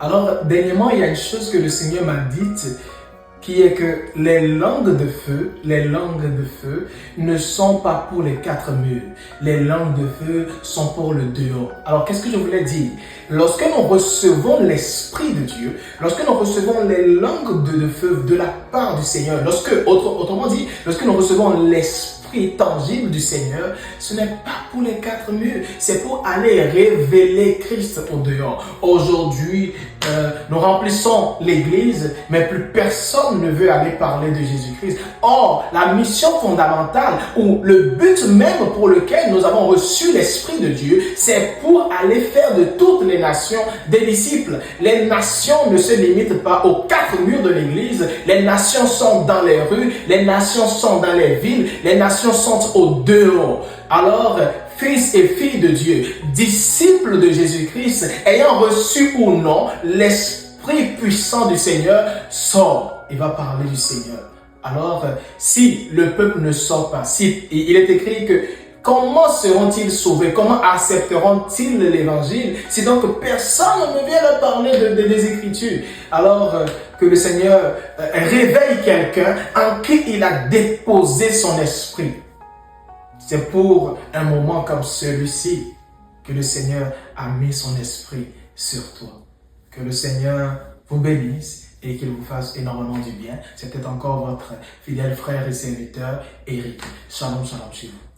Alors, dernièrement, il y a une chose que le Seigneur m'a dite, qui est que les langues de feu ne sont pas pour les quatre murs. Les langues de feu sont pour le dehors. Alors, qu'est-ce que je voulais dire? Lorsque nous recevons l'Esprit de Dieu, lorsque nous recevons les langues de feu de la part du Seigneur, autrement dit, lorsque nous recevons l'Esprit tangible du Seigneur, ce n'est pas pour les quatre murs, c'est pour aller révéler Christ au dehors. Aujourd'hui, nous remplissons l'église, mais plus personne ne veut aller parler de Jésus-Christ. Or, la mission fondamentale ou le but même pour lequel nous avons reçu l'Esprit de Dieu, c'est pour aller faire de toutes les nations des disciples. Les nations ne se limitent pas aux quatre murs de l'église, les nations sont dans les rues, les nations sont dans les villes, les nations sont au dehors. Alors, fils et filles de Dieu, disciples de Jésus-Christ, ayant reçu ou non l'Esprit puissant du Seigneur, sort. Il va parler du Seigneur. Alors, si le peuple ne sort pas, si il est écrit que comment seront-ils sauvés? Comment accepteront-ils l'évangile si donc personne ne vient leur parler des Écritures? Alors que le Seigneur réveille quelqu'un en qui il a déposé son esprit. C'est pour un moment comme celui-ci que le Seigneur a mis son esprit sur toi. Que le Seigneur vous bénisse et qu'il vous fasse énormément du bien. C'était encore votre fidèle frère et serviteur, Éric. Shalom, shalom chez vous.